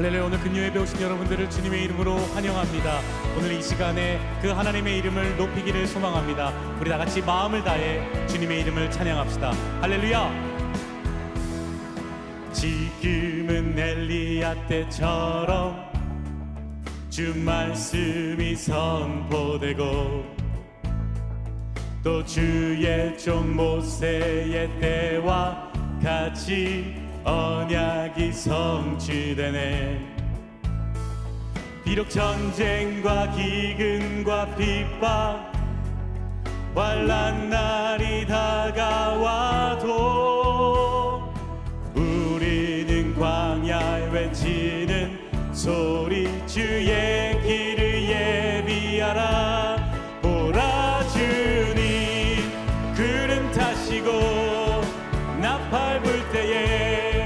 할렐루야. 오늘 금요 예배 오신 여러분들을 주님의 이름으로 환영합니다. 오늘 이 시간에 그 하나님의 이름을 높이기를 소망합니다. 우리 다 같이 마음을 다해 주님의 이름을 찬양합시다. 할렐루야. 지금은 엘리야 때처럼 주 말씀이 선포되고 또 주의 종 모세의 때와 같이 언약이 성취되네. 비록 전쟁과 기근과 핍박 환난 날이 다가와도 우리는 광야에 외치는 소리 주의 길을 예비하라. 보라 주님 구름 타시고 나팔 불 때에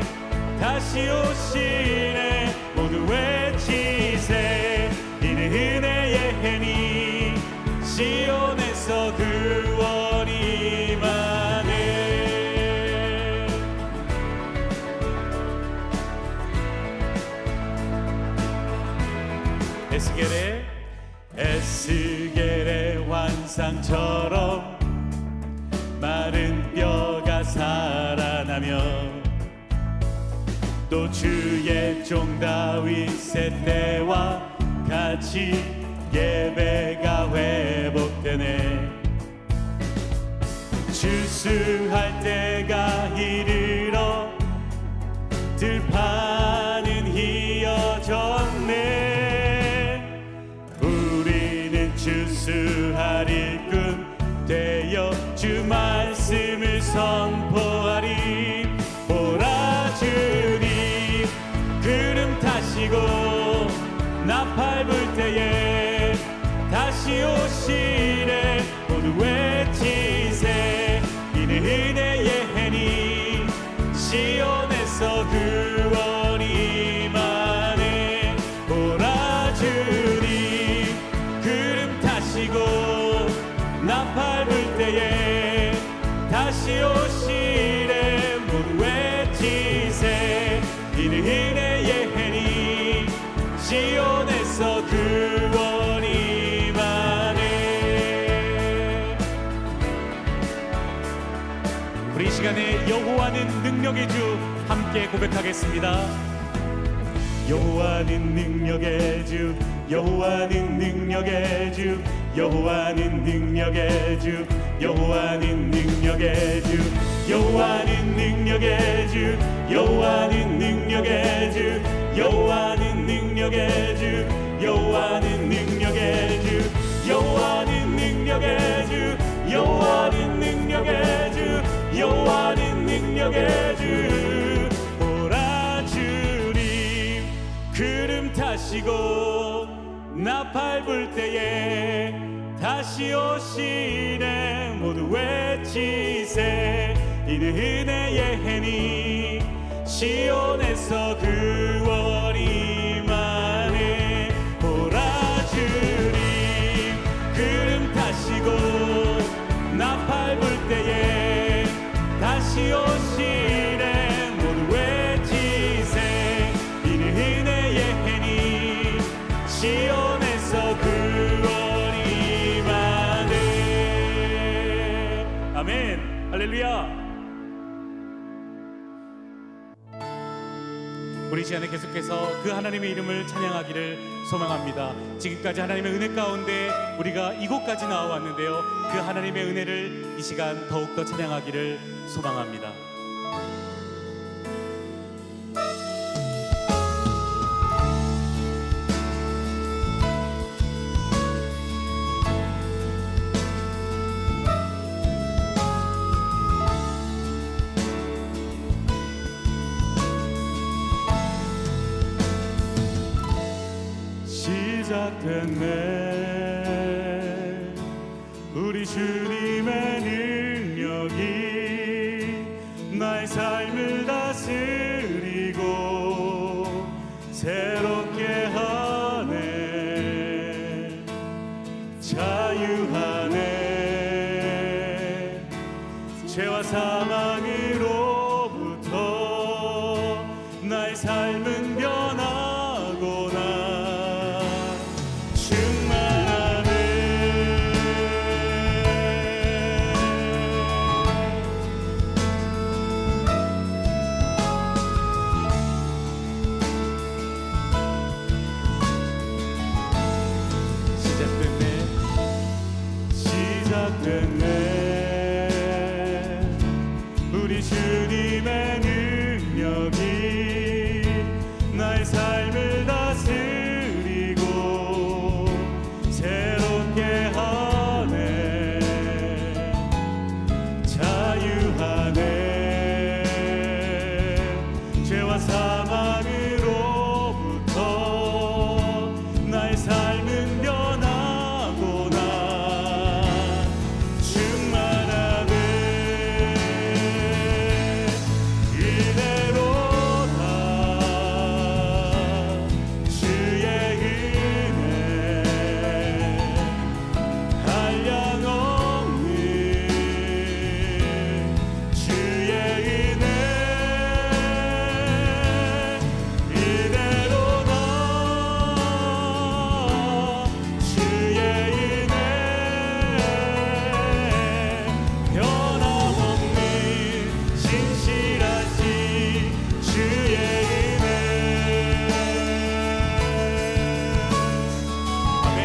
다시 오시네. 모두 외치세. 이는 은혜의 해니 시온에서 구원이 임하네. 에스겔의 환상처럼 마른 뼈가 살아나며 또 주의 종 다윗의 때와 같이 예배가 회복되네. 추수할 때가 이르러 들판은 휘어졌네. 우리는 추수할 일꾼 되어 주 말씀을 선포하리. 보라 주님 구름 타시고 나팔 불 때에 다시 오시네. 모두 외치세. 이는 은혜의 해니 시온에서 구원이 임하네. 보라 주님 구름 타시고 나팔 불 때에 다시 오시네. 모두 외치세. 이는 은혜의 해니 시온에서 구원이 임하네. 우리 이 시간에 여호와는 능력의 주 함께 고백하겠습니다. 여호와는 능력의 주, 여호와는 능력의 주, 여호와는 능력의 주, 여호와는 능력의 주, 여호와는 능력의 주, 여호와는 능력의 주, 여호와는 능력의 주, 여호와는 능력의 주, 여호와는 능력의 주, 여호와는 능력의 주, 여호와는 능력의 주. 보라 주님 구름 타시고 나팔 불 때에 다시 오시네. 모두 외치세. 이는 은혜의 해니 시온에서 구원이 임하네. 보라 주님 구름 타시고 나팔 불 때에 다시 오시네. 모두 외치세. 이는 은혜의 해니 시온에서 구원이 임하네. 아멘. 할렐루야. 우리 시간에 계속해서 그 하나님의 이름을 찬양하기를 소망합니다. 지금까지 하나님의 은혜 가운데 우리가 이곳까지 나와왔는데요, 그 하나님의 은혜를 이 시간 더욱더 찬양하기를 소망합니다. 시작됐네. 우리 주님의 능력이 나의 삶을 다스리고 새롭게 하네. 자유하네. 죄와 사망으로부터 나의 삶은 변하네. 시작됐네. 우리 주님의 능력이 나의 삶을 다스리고 새롭게 하네. 자유하네. 죄와 사망으로부터 나의 삶은 변하구나. 충만하네. 이대로다. 주의 은혜 한량없는 주의 은혜 이대로다. 주의 은혜 변함없는 신실하신 주의 은혜. 아멘.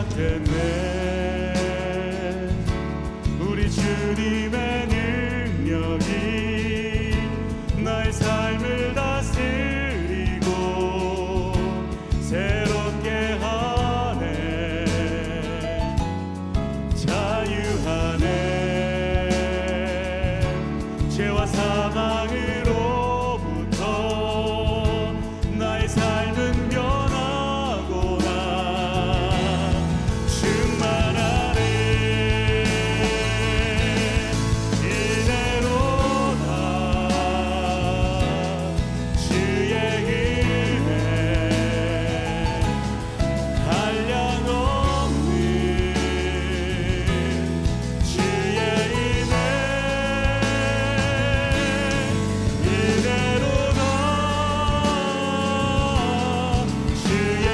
시작됐네. 우리 주님의 능력이 나의 삶을 다스리고 새롭게 하네. 자유하네. 죄와 사망으로부터 나의 삶은 변하구나. 충만하네. 이대로다. 주의 은혜 한량없는 주의 은혜 이대로다. 주의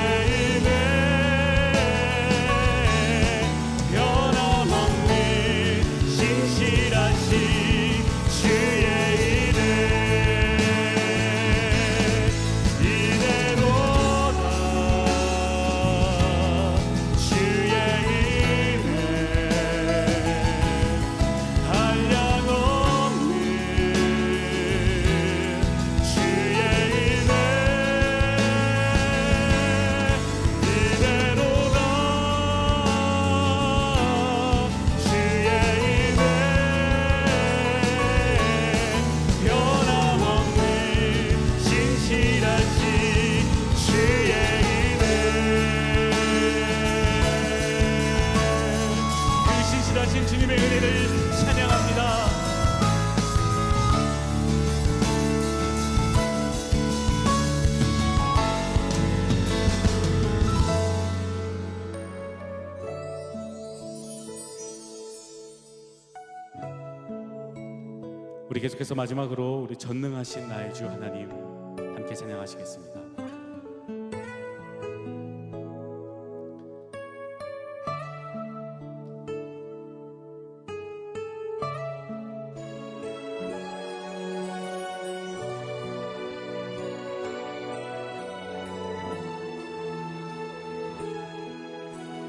은혜 변함없는 신실하신 주의 은혜 이대로다. 주의 은혜 한량없는 주의 은혜 이대로다. 주의 은혜 변함없는 신실하신 주의 은혜. 그 신실하신 주님의 은혜를 찬양합니다. 우리 계속해서 마지막으로 우리 전능하신 나의 주 하나님 함께 찬양하시겠습니다.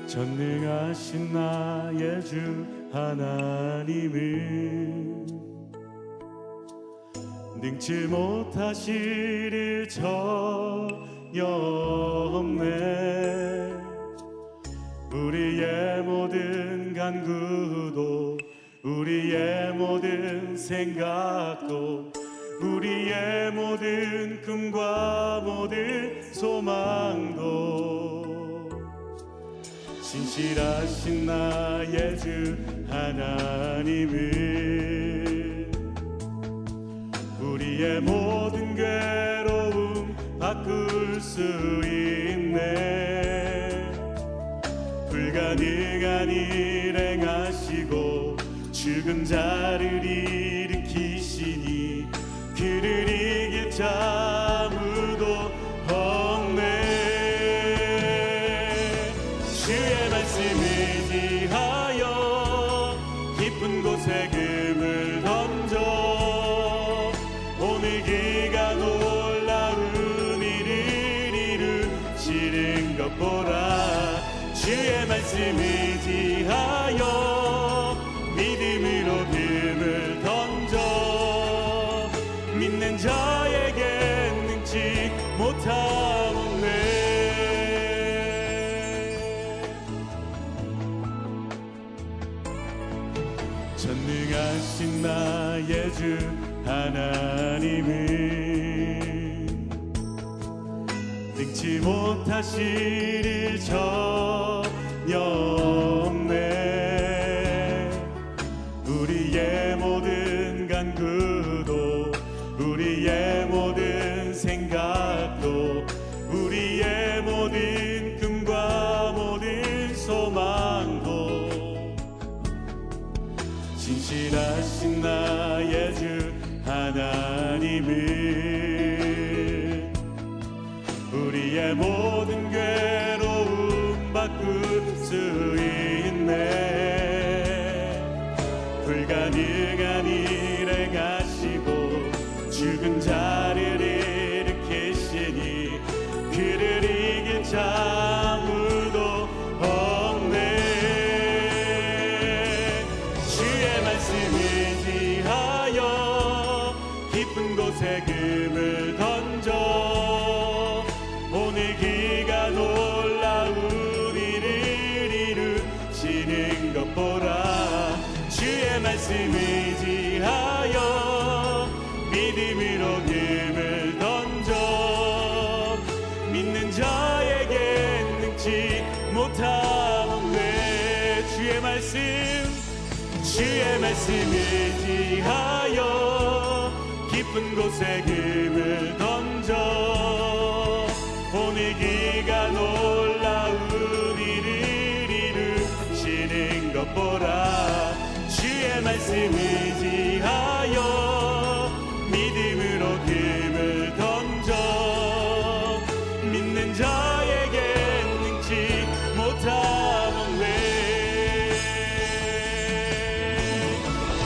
전능하신 나의 주 하나님은 능치 못하실 일 전혀 없네. 우리의 모든 간구도 우리의 모든 생각도 우리의 모든 꿈과 모든 소망도 신실하신 나의 주 하나님은 우리의 모든 괴로움 바꿀 수 있네. 불가능한 일 행하시고 죽은 자를 일으키시니 그를 이길 자 아무도 없네. 주의 말씀 의지하여 깊은 곳에 금을 던져 말씀 의지하여 믿음으로 금을 던져 믿는 자에게 능치 못하오네. 전능하신 나의 주 하나님은 능치 못하실 일 전혀 없네. 우리의 모든 간구도 우리의 모든 생각도 우리의 모든 꿈과 모든 소망도 신실하신 나의 주 하나님은 우리의 모든 괴로움 바꿀 수 있네. 불가능한 일에 가시고 죽은 자를 일으키시니 그를 이길 자 아무도 없네. 주의 말씀 의지하여 깊은 곳에 금을 던져 오늘 그가 놀라운 일을 이루시는 것 보라. 주의 말씀 의지하여 믿음으로 금을 던져 믿는 자에게 능치 못하오네. 주의 말씀 의지하여 깊은 곳에 금을 던져 오늘 그가 놀라운 일을 이루시는 것 보라. 주의 말씀 의지하여 믿음으로 금을 던져 믿는 자에게 능치 못하오네.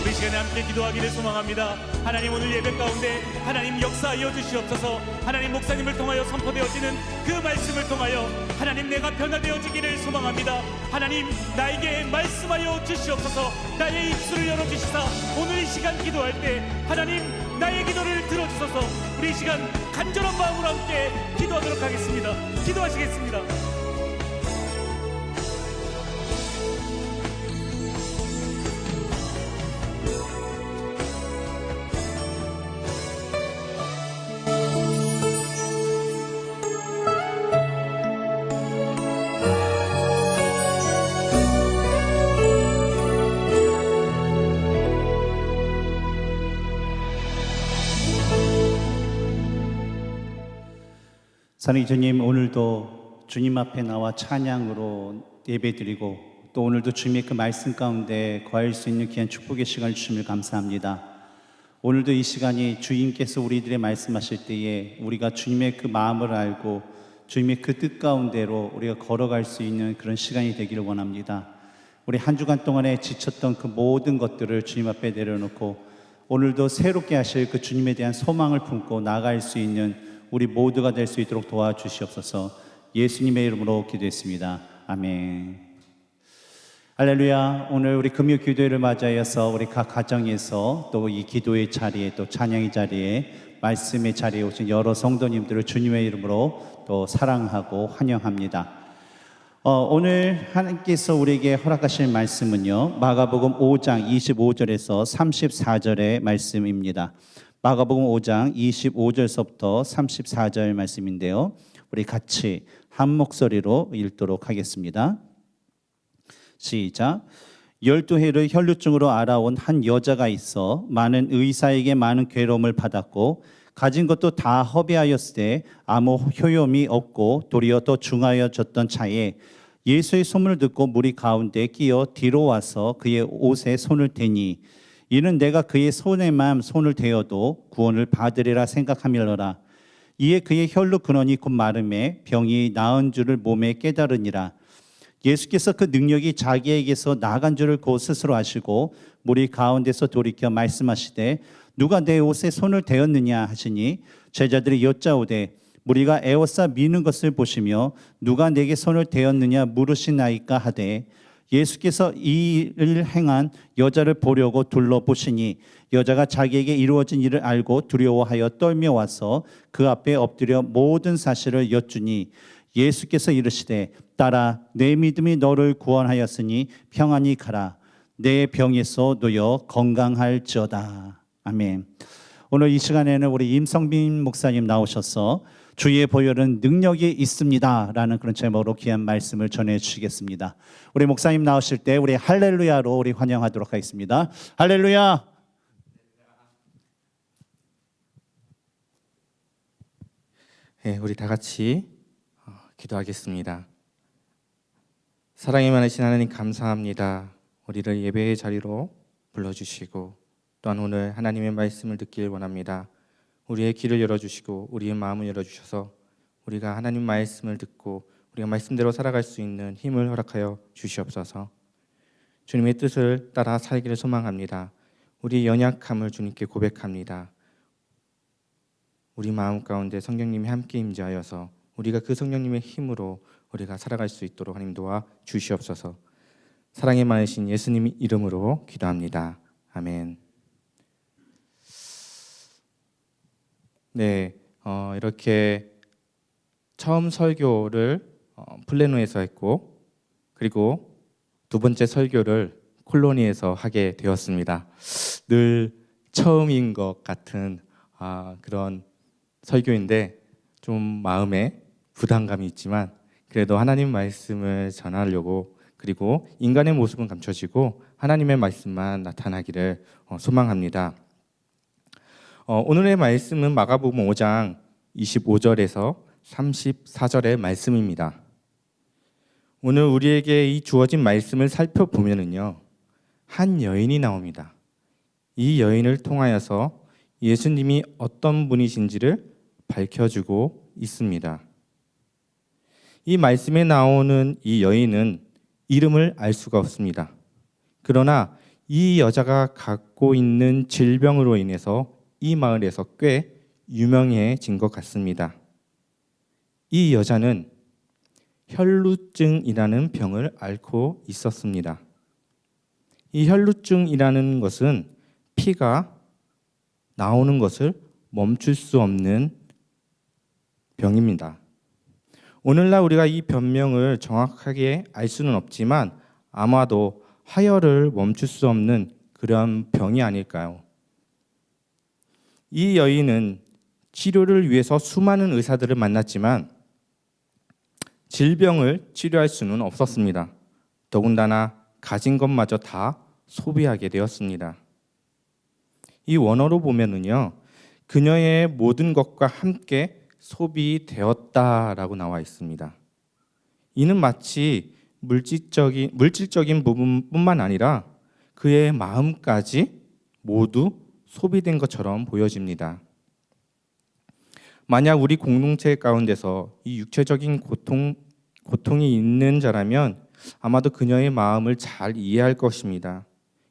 우리 시간에 함께 기도하기를 소망합니다. 하나님, 오늘 예배 가운데 하나님 역사하여 주시옵소서. 하나님, 목사님을 통하여 선포되어지는 그 말씀을 통하여 하나님 내가 변화되어지기를 소망합니다. 하나님, 나에게 말씀하여 주시옵소서. 나의 입술을 열어주시사 오늘 이 시간 기도할 때 하나님 나의 기도를 들어주소서. 우리 이 시간 간절한 마음으로 함께 기도하도록 하겠습니다. 기도하시겠습니다. 사랑하는 주님, 오늘도 주님 앞에 나와 찬양으로 예배드리고 또 오늘도 주님의 그 말씀 가운데 거할 수 있는 귀한 축복의 시간을 주심을 감사합니다. 오늘도 이 시간이 주님께서 우리들의 말씀하실 때에 우리가 주님의 그 마음을 알고 주님의 그 뜻 가운데로 우리가 걸어갈 수 있는 그런 시간이 되기를 원합니다. 우리 한 주간 동안에 지쳤던 그 모든 것들을 주님 앞에 내려놓고 오늘도 새롭게 하실 그 주님에 대한 소망을 품고 나아갈 수 있는 우리 모두가 될 수 있도록 도와주시옵소서. 예수님의 이름으로 기도했습니다. 아멘. 할렐루야. 오늘 우리 금요 기도회를 맞이하여서 우리 각 가정에서 또 이 기도의 자리에 또 찬양의 자리에 말씀의 자리에 오신 여러 성도님들을 주님의 이름으로 또 사랑하고 환영합니다. 오늘 하나님께서 우리에게 허락하실 말씀은요, 마가복음 5장 25절에서 34절의 말씀입니다. 마가복음 5장 25절서부터 34절 말씀인데요, 우리 같이 한 목소리로 읽도록 하겠습니다. 시작. 12해를 혈루증으로 알아온 한 여자가 있어 많은 의사에게 많은 괴로움을 받았고 가진 것도 다 허비하였으되 아무 효용이 없고 도리어 더 중하여졌던 차에 예수의 소문을 듣고 무리 가운데 끼어 뒤로 와서 그의 옷에 손을 대니 이는 내가 그의 손에만 손을 대어도 구원을 받으리라 생각하밀러라. 이에 그의 혈루 근원이 곧 마름에 병이 나은 줄을 몸에 깨달으니라. 예수께서 그 능력이 자기에게서 나간 줄을 곧 스스로 아시고 무리 가운데서 돌이켜 말씀하시되 누가 내 옷에 손을 대었느냐 하시니 제자들이 여짜오되 무리가 에워싸 미는 것을 보시며 누가 내게 손을 대었느냐 물으시나이까 하되 예수께서 이 일을 행한 여자를 보려고 둘러보시니 여자가 자기에게 이루어진 일을 알고 두려워하여 떨며 와서 그 앞에 엎드려 모든 사실을 여쭈니 예수께서 이르시되 딸아 내 믿음이 너를 구원하였으니 평안히 가라 내 병에서 놓여 건강할지어다. 아멘. 오늘 이 시간에는 우리 임성빈 목사님 나오셔서 주의 보혈은 능력이 있습니다 라는 그런 제목으로 귀한 말씀을 전해 주시겠습니다. 우리 목사님 나오실 때 우리 할렐루야로 우리 환영하도록 하겠습니다. 할렐루야. 네, 우리 다 같이 기도하겠습니다. 사랑이 많으신 하나님 감사합니다. 우리를 예배의 자리로 불러주시고 또한 오늘 하나님의 말씀을 듣길 원합니다. 우리의 귀를 열어주시고 우리의 마음을 열어주셔서 우리가 하나님 말씀을 듣고 우리가 말씀대로 살아갈 수 있는 힘을 허락하여 주시옵소서. 주님의 뜻을 따라 살기를 소망합니다. 우리의 연약함을 주님께 고백합니다. 우리 마음 가운데 성령님이 함께 임재하여서 우리가 그 성령님의 힘으로 우리가 살아갈 수 있도록 하나님 도와 주시옵소서. 사랑이 많으신 예수님 이름으로 기도합니다. 아멘. 네, 이렇게 처음 설교를 플래노에서 했고 그리고 두 번째 설교를 콜로니에서 하게 되었습니다. 늘 처음인 것 같은 그런 설교인데 좀 마음에 부담감이 있지만 그래도 하나님 말씀을 전하려고 그리고 인간의 모습은 감춰지고 하나님의 말씀만 나타나기를 소망합니다. 오늘의 말씀은 마가복음 5장 25절에서 34절의 말씀입니다. 오늘 우리에게 이 주어진 말씀을 살펴보면은요, 한 여인이 나옵니다. 이 여인을 통하여서 예수님이 어떤 분이신지를 밝혀주고 있습니다. 이 말씀에 나오는 이 여인은 이름을 알 수가 없습니다. 그러나 이 여자가 갖고 있는 질병으로 인해서 이 마을에서 꽤 유명해진 것 같습니다. 이 여자는 혈루증이라는 병을 앓고 있었습니다. 이 혈루증이라는 것은 피가 나오는 것을 멈출 수 없는 병입니다. 오늘날 우리가 이 병명을 정확하게 알 수는 없지만 아마도 하혈을 멈출 수 없는 그런 병이 아닐까요? 이 여인은 치료를 위해서 수많은 의사들을 만났지만 질병을 치료할 수는 없었습니다. 더군다나 가진 것마저 다 소비하게 되었습니다. 이 원어로 보면은요, 그녀의 모든 것과 함께 소비되었다라고 나와 있습니다. 이는 마치 물질적인 부분뿐만 아니라 그의 마음까지 모두 소비된 것처럼 보여집니다. 만약 우리 공동체 가운데서 이 육체적인 고통이 있는 자라면 아마도 그녀의 마음을 잘 이해할 것입니다.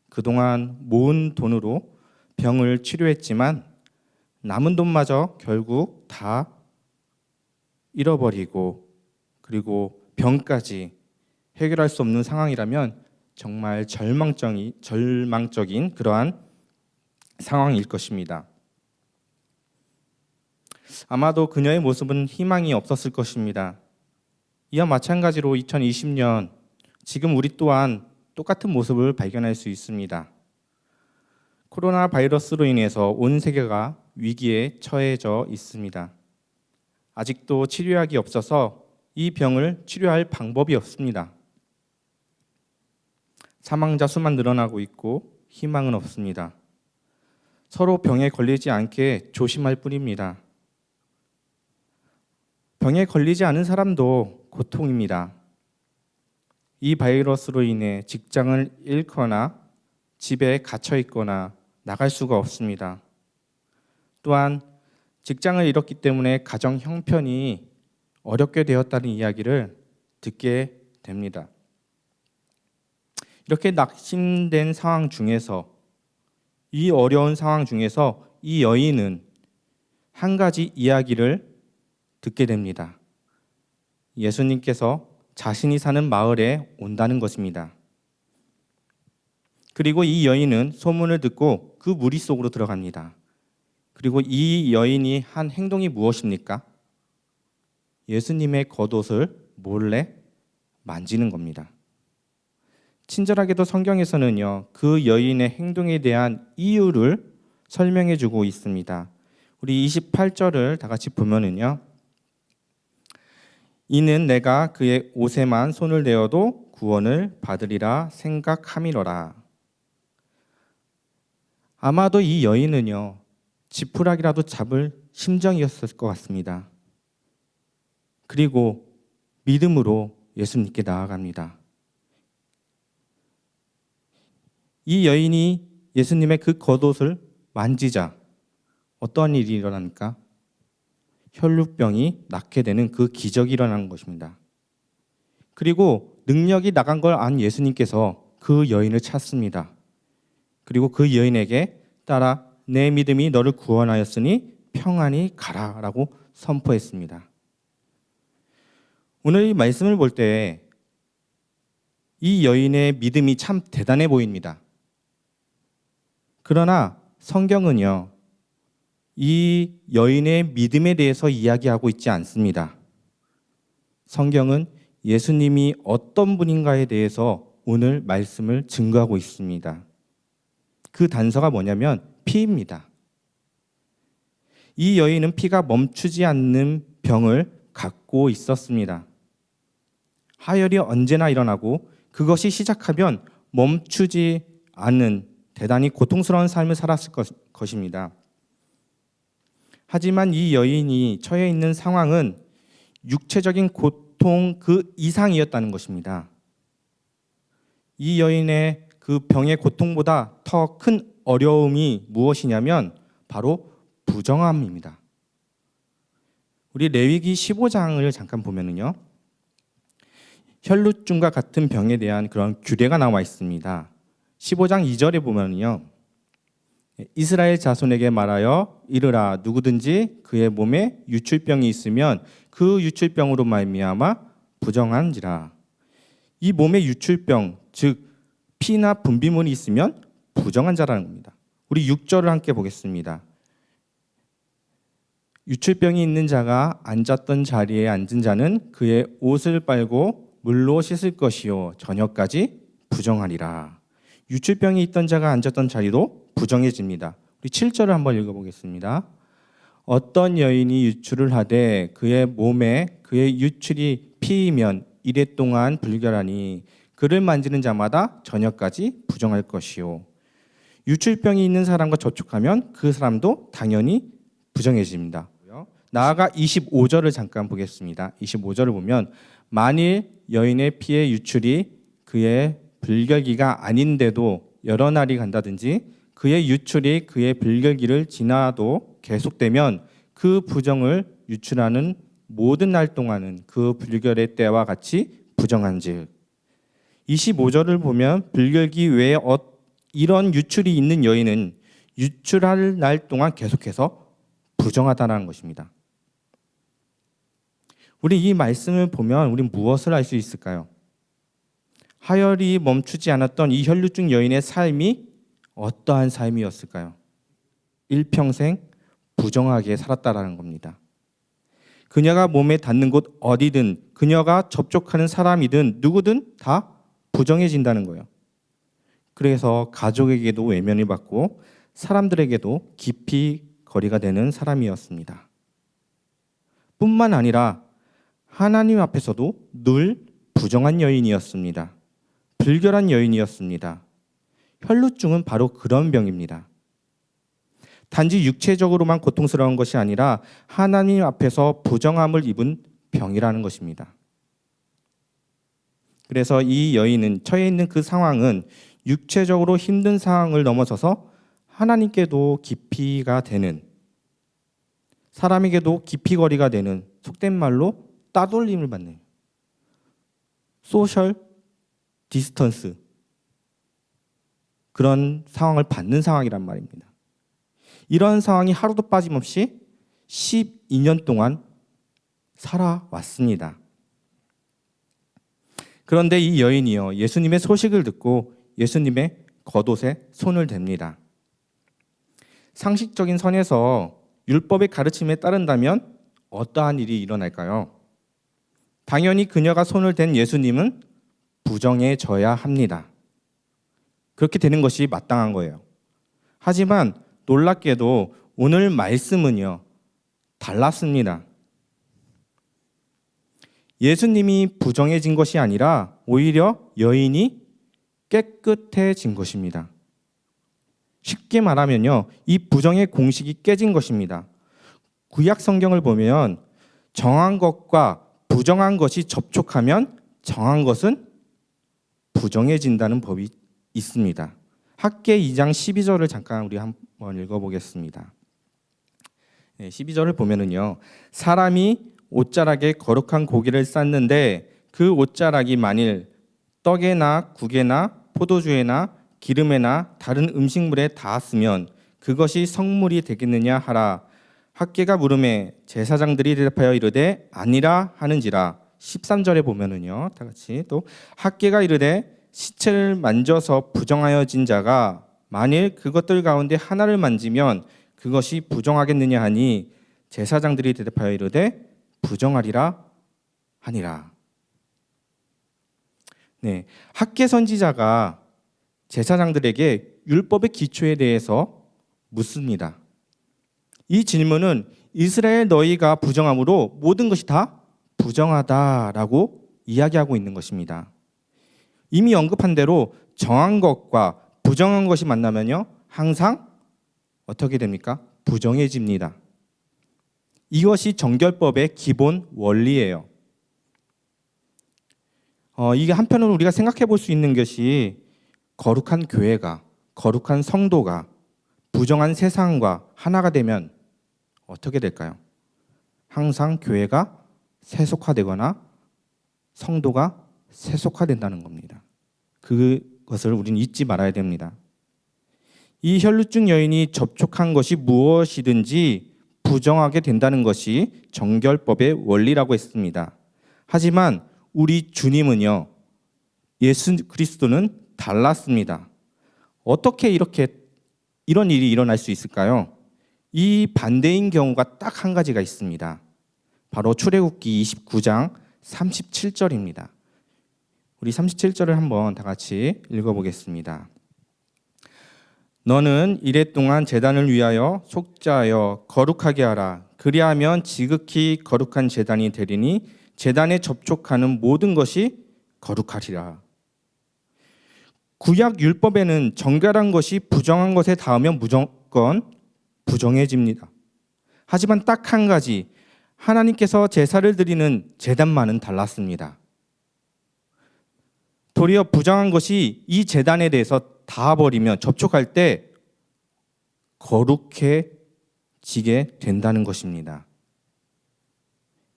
그동안 모은 돈으로 병을 치료했지만 남은 돈마저 결국 다 잃어버리고 그리고 병까지 해결할 수 없는 상황이라면 정말 절망적인 그러한 상황일 것입니다. 아마도 그녀의 모습은 희망이 없었을 것입니다. 이와 마찬가지로 2020년 지금 우리 또한 똑같은 모습을 발견할 수 있습니다. 코로나 바이러스로 인해서 온 세계가 위기에 처해져 있습니다. 아직도 치료약이 없어서 이 병을 치료할 방법이 없습니다. 사망자 수만 늘어나고 있고 희망은 없습니다. 서로 병에 걸리지 않게 조심할 뿐입니다. 병에 걸리지 않은 사람도 고통입니다. 이 바이러스로 인해 직장을 잃거나 집에 갇혀 있거나 나갈 수가 없습니다. 또한 직장을 잃었기 때문에 가정 형편이 어렵게 되었다는 이야기를 듣게 됩니다. 이렇게 낙심된 상황 중에서 이 어려운 상황 중에서 이 여인은 한 가지 이야기를 듣게 됩니다. 예수님께서 자신이 사는 마을에 온다는 것입니다. 그리고 이 여인은 소문을 듣고 그 무리 속으로 들어갑니다. 그리고 이 여인이 한 행동이 무엇입니까? 예수님의 겉옷을 몰래 만지는 겁니다. 친절하게도 성경에서는요, 그 여인의 행동에 대한 이유를 설명해 주고 있습니다. 우리 28절을 다 같이 보면은요, 이는 내가 그의 옷에만 손을 대어도 구원을 받으리라 생각함이로라. 아마도 이 여인은요, 지푸라기라도 잡을 심정이었을 것 같습니다. 그리고 믿음으로 예수님께 나아갑니다. 이 여인이 예수님의 그 겉옷을 만지자 어떠한 일이 일어납니까? 혈루병이 낫게 되는 그 기적이 일어나는 것입니다. 그리고 능력이 나간 걸 안 예수님께서 그 여인을 찾습니다. 그리고 그 여인에게 따라 내 믿음이 너를 구원하였으니 평안히 가라라고 선포했습니다. 오늘 이 말씀을 볼 때 이 여인의 믿음이 참 대단해 보입니다. 그러나 성경은요, 이 여인의 믿음에 대해서 이야기하고 있지 않습니다. 성경은 예수님이 어떤 분인가에 대해서 오늘 말씀을 증거하고 있습니다. 그 단서가 뭐냐면 피입니다. 이 여인은 피가 멈추지 않는 병을 갖고 있었습니다. 하혈이 언제나 일어나고 그것이 시작하면 멈추지 않는 대단히 고통스러운 삶을 살았을 것입니다. 하지만 이 여인이 처해 있는 상황은 육체적인 고통 그 이상이었다는 것입니다. 이 여인의 그 병의 고통보다 더 큰 어려움이 무엇이냐면 바로 부정함입니다. 우리 레위기 15장을 잠깐 보면은요, 혈루증과 같은 병에 대한 그런 규례가 나와 있습니다. 15장 2절에 보면요, 이스라엘 자손에게 말하여 이르라 누구든지 그의 몸에 유출병이 있으면 그 유출병으로 말미암아 부정한지라. 이 몸에 유출병, 즉 피나 분비물이 있으면 부정한 자라는 겁니다. 우리 6절을 함께 보겠습니다. 유출병이 있는 자가 앉았던 자리에 앉은 자는 그의 옷을 빨고 물로 씻을 것이요 저녁까지 부정하리라. 유출병이 있던 자가 앉았던 자리도 부정해집니다. 우리 7절을 한번 읽어보겠습니다. 어떤 여인이 유출을 하되 그의 몸에 그의 유출이 피이면 이래 동안 불결하니 그를 만지는 자마다 저녁까지 부정할 것이요. 유출병이 있는 사람과 접촉하면 그 사람도 당연히 부정해집니다. 나아가 25절을 잠깐 보겠습니다. 25절을 보면 만일 여인의 피의 유출이 그의 불결기가 아닌데도 여러 날이 간다든지 그의 유출이 그의 불결기를 지나도 계속되면 그 부정을 유출하는 모든 날 동안은 그 불결의 때와 같이 부정한즉. 25절을 보면 불결기 외에 이런 유출이 있는 여인은 유출할 날 동안 계속해서 부정하다는 것입니다. 우리 이 말씀을 보면 우리 무엇을 알 수 있을까요? 하혈이 멈추지 않았던 이 혈루증 여인의 삶이 어떠한 삶이었을까요? 일평생 부정하게 살았다라는 겁니다. 그녀가 몸에 닿는 곳 어디든 그녀가 접촉하는 사람이든 누구든 다 부정해진다는 거예요. 그래서 가족에게도 외면을 받고 사람들에게도 깊이 거리가 되는 사람이었습니다. 뿐만 아니라 하나님 앞에서도 늘 부정한 여인이었습니다. 불결한 여인이었습니다. 혈루증은 바로 그런 병입니다. 단지 육체적으로만 고통스러운 것이 아니라 하나님 앞에서 부정함을 입은 병이라는 것입니다. 그래서 이 여인은 처해 있는 그 상황은 육체적으로 힘든 상황을 넘어서서 하나님께도 깊이가 되는, 사람에게도 깊이거리가 되는, 속된 말로 따돌림을 받는 소셜 디스턴스, 그런 상황을 받는 상황이란 말입니다. 이런 상황이 하루도 빠짐없이 12년 동안 살아왔습니다. 그런데 이 여인이요, 예수님의 소식을 듣고 예수님의 겉옷에 손을 댑니다. 상식적인 선에서 율법의 가르침에 따른다면 어떠한 일이 일어날까요? 당연히 그녀가 손을 댄 예수님은 부정해져야 합니다. 그렇게 되는 것이 마땅한 거예요. 하지만 놀랍게도 오늘 말씀은요, 달랐습니다. 예수님이 부정해진 것이 아니라 오히려 여인이 깨끗해진 것입니다. 쉽게 말하면요, 이 부정의 공식이 깨진 것입니다. 구약 성경을 보면 정한 것과 부정한 것이 접촉하면 정한 것은 부정해진다는 법이 있습니다. 학계 2장 12절을 잠깐 우리 한번 읽어보겠습니다. 12절을 보면은요, 사람이 옷자락에 거룩한 고기를 쌌는데 그 옷자락이 만일 떡에나 국에나 포도주에나 기름에나 다른 음식물에 닿았으면 그것이 성물이 되겠느냐 하라. 학계가 물음에 제사장들이 대답하여 이르되 아니라 하는지라. 13절에 보면은요, 다 같이 또 학계가 이르되 시체를 만져서 부정하여진 자가 만일 그것들 가운데 하나를 만지면 그것이 부정하겠느냐 하니 제사장들이 대답하여 이르되 부정하리라 하니라. 네, 학계 선지자가 제사장들에게 율법의 기초에 대해서 묻습니다. 이 질문은 이스라엘 너희가 부정함으로 모든 것이 다 부정하다라고 이야기하고 있는 것입니다. 이미 언급한 대로 정한 것과 부정한 것이 만나면요, 항상 어떻게 됩니까? 부정해집니다. 이것이 정결법의 기본 원리예요. 이게 한편으로 우리가 생각해 볼 수 있는 것이 거룩한 교회가, 거룩한 성도가 부정한 세상과 하나가 되면 어떻게 될까요? 항상 교회가 세속화되거나 성도가 세속화된다는 겁니다. 그것을 우리는 잊지 말아야 됩니다. 이 혈루증 여인이 접촉한 것이 무엇이든지 부정하게 된다는 것이 정결법의 원리라고 했습니다. 하지만 우리 주님은요, 예수 그리스도는 달랐습니다. 어떻게 이런 일이 일어날 수 있을까요? 이 반대인 경우가 딱 한 가지가 있습니다. 바로 출애굽기 29장 37절입니다. 우리 37절을 한번 다 같이 읽어보겠습니다. 너는 이레 동안 제단을 위하여 속죄하여 거룩하게 하라. 그리하면 지극히 거룩한 제단이 되리니 제단에 접촉하는 모든 것이 거룩하리라. 구약 율법에는 정결한 것이 부정한 것에 닿으면 무조건 부정해집니다. 하지만 딱 한 가지, 하나님께서 제사를 드리는 제단만은 달랐습니다. 도리어 부정한 것이 이 제단에 대해서 닿아버리면 접촉할 때 거룩해지게 된다는 것입니다.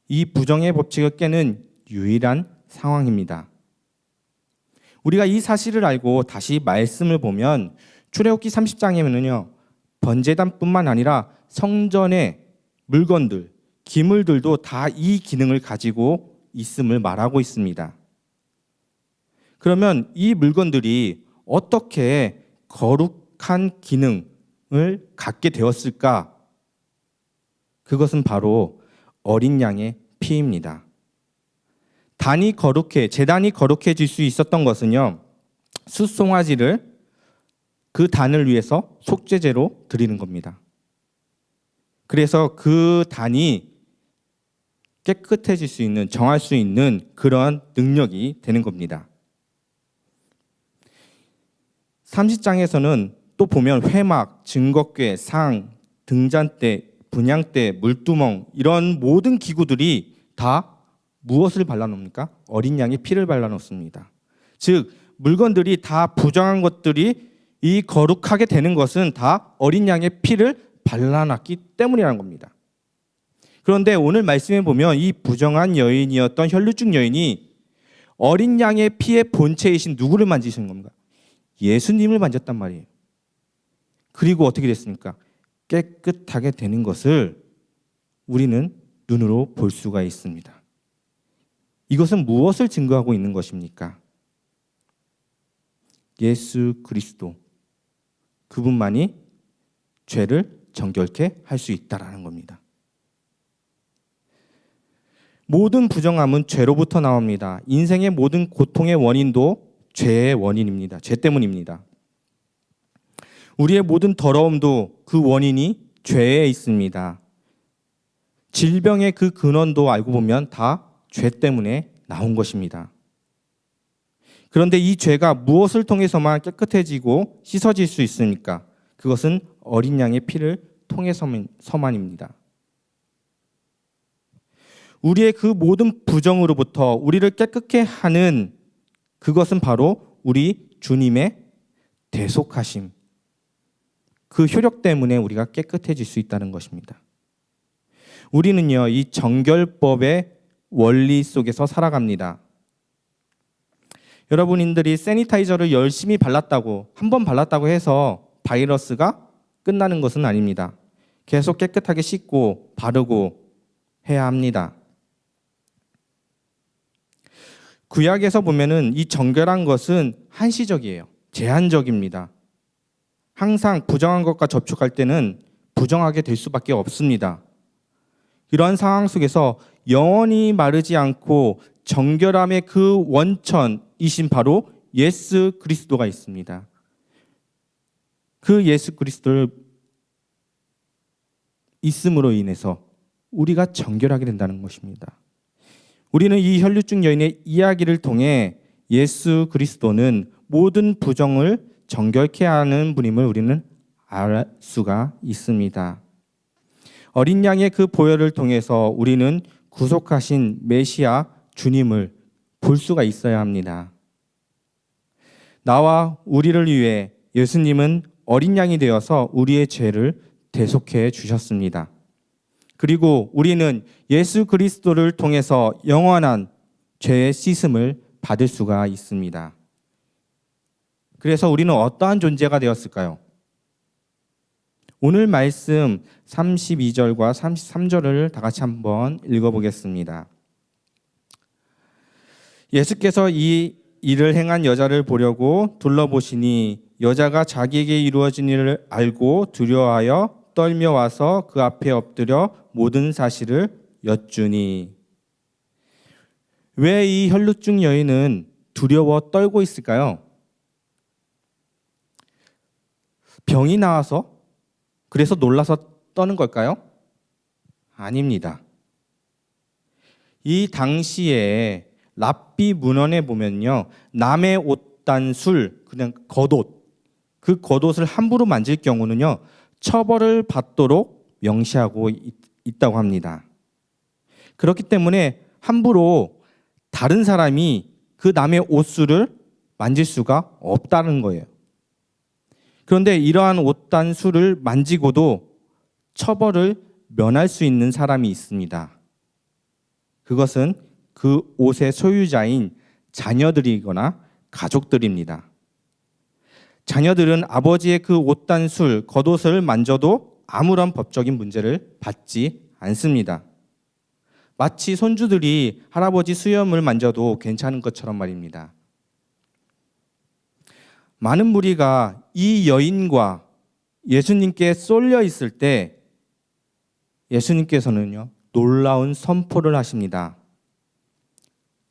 이 부정의 법칙을 깨는 유일한 상황입니다. 우리가 이 사실을 알고 다시 말씀을 보면 출애굽기 30장에는요, 번제단뿐만 아니라 성전의 물건들, 기물들도 다 이 기능을 가지고 있음을 말하고 있습니다. 그러면 이 물건들이 어떻게 거룩한 기능을 갖게 되었을까? 그것은 바로 어린 양의 피입니다. 제단이 거룩해질 수 있었던 것은요, 숫송아지를 그 단을 위해서 속죄제로 드리는 겁니다. 그래서 그 단이 깨끗해질 수 있는, 정할 수 있는 그런 능력이 되는 겁니다. 30장에서는 또 보면 회막, 증거궤, 상, 등잔대, 분향대, 물두멍 이런 모든 기구들이 다 무엇을 발라놓습니까? 어린 양의 피를 발라놓습니다. 즉 물건들이 다 부정한 것들이 이 거룩하게 되는 것은 다 어린 양의 피를 발라놨기 때문이라는 겁니다. 그런데 오늘 말씀에 보면 이 부정한 여인이었던 혈루증 여인이 어린 양의 피의 본체이신 누구를 만지신 겁니까? 예수님을 만졌단 말이에요. 그리고 어떻게 됐습니까? 깨끗하게 되는 것을 우리는 눈으로 볼 수가 있습니다. 이것은 무엇을 증거하고 있는 것입니까? 예수 그리스도, 그분만이 죄를 정결케 할 수 있다라는 겁니다. 모든 부정함은 죄로부터 나옵니다. 인생의 모든 고통의 원인도 죄의 원인입니다. 죄 때문입니다. 우리의 모든 더러움도 그 원인이 죄에 있습니다. 질병의 그 근원도 알고 보면 다 죄 때문에 나온 것입니다. 그런데 이 죄가 무엇을 통해서만 깨끗해지고 씻어질 수 있습니까? 그것은 어린 양의 피를 통해서만입니다. 우리의 그 모든 부정으로부터 우리를 깨끗게 하는 그것은 바로 우리 주님의 대속하심, 그 효력 때문에 우리가 깨끗해질 수 있다는 것입니다. 우리는요, 이 정결법의 원리 속에서 살아갑니다. 여러분들이 세니타이저를 열심히 발랐다고, 한 번 발랐다고 해서 바이러스가 끝나는 것은 아닙니다. 계속 깨끗하게 씻고 바르고 해야 합니다. 구약에서 보면은 이 정결한 것은 한시적이에요. 제한적입니다. 항상 부정한 것과 접촉할 때는 부정하게 될 수밖에 없습니다. 이러한 상황 속에서 영원히 마르지 않고 정결함의 그 원천이신 바로 예수 그리스도가 있습니다. 그 예수 그리스도를 있음으로 인해서 우리가 정결하게 된다는 것입니다. 우리는 이 혈류증 여인의 이야기를 통해 예수 그리스도는 모든 부정을 정결케 하는 분임을 우리는 알 수가 있습니다. 어린 양의 그 보혈을 통해서 우리는 구속하신 메시아 주님을 볼 수가 있어야 합니다. 나와 우리를 위해 예수님은 어린 양이 되어서 우리의 죄를 대속해 주셨습니다. 그리고 우리는 예수 그리스도를 통해서 영원한 죄의 씻음을 받을 수가 있습니다. 그래서 우리는 어떠한 존재가 되었을까요? 오늘 말씀 32절과 33절을 다 같이 한번 읽어보겠습니다. 예수께서 이 일을 행한 여자를 보려고 둘러보시니 여자가 자기에게 이루어진 일을 알고 두려워하여 떨며 와서 그 앞에 엎드려 모든 사실을 여쭈니. 왜 이 혈루증 여인은 두려워 떨고 있을까요? 병이 나와서? 그래서 놀라서 떠는 걸까요? 아닙니다. 이 당시에 랍비 문헌에 보면요, 남의 옷단술, 그냥 겉옷, 그 겉옷을 함부로 만질 경우는요 처벌을 받도록 명시하고 있다고 합니다. 그렇기 때문에 함부로 다른 사람이 그 남의 옷술을 만질 수가 없다는 거예요. 그런데 이러한 옷단술을 만지고도 처벌을 면할 수 있는 사람이 있습니다. 그것은 그 옷의 소유자인 자녀들이거나 가족들입니다. 자녀들은 아버지의 그 옷단술, 겉옷을 만져도 아무런 법적인 문제를 받지 않습니다. 마치 손주들이 할아버지 수염을 만져도 괜찮은 것처럼 말입니다. 많은 무리가 이 여인과 예수님께 쏠려 있을 때 예수님께서는요 놀라운 선포를 하십니다.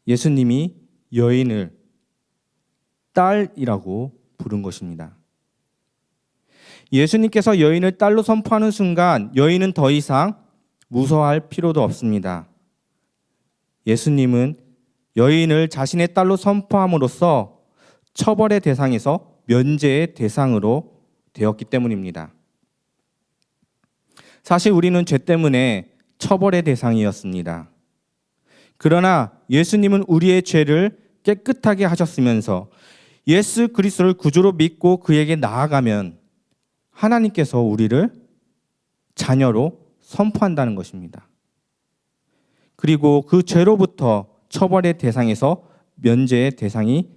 예수님이 여인을 딸이라고 부른 것입니다. 예수님께서 여인을 딸로 선포하는 순간 여인은 더 이상 무서워할 필요도 없습니다. 예수님은 여인을 자신의 딸로 선포함으로써 처벌의 대상에서 면제의 대상으로 되었기 때문입니다. 사실 우리는 죄 때문에 처벌의 대상이었습니다. 그러나 예수님은 우리의 죄를 깨끗하게 하셨으면서 예수 그리스도를 구주로 믿고 그에게 나아가면 하나님께서 우리를 자녀로 선포한다는 것입니다. 그리고 그 죄로부터 처벌의 대상에서 면제의 대상이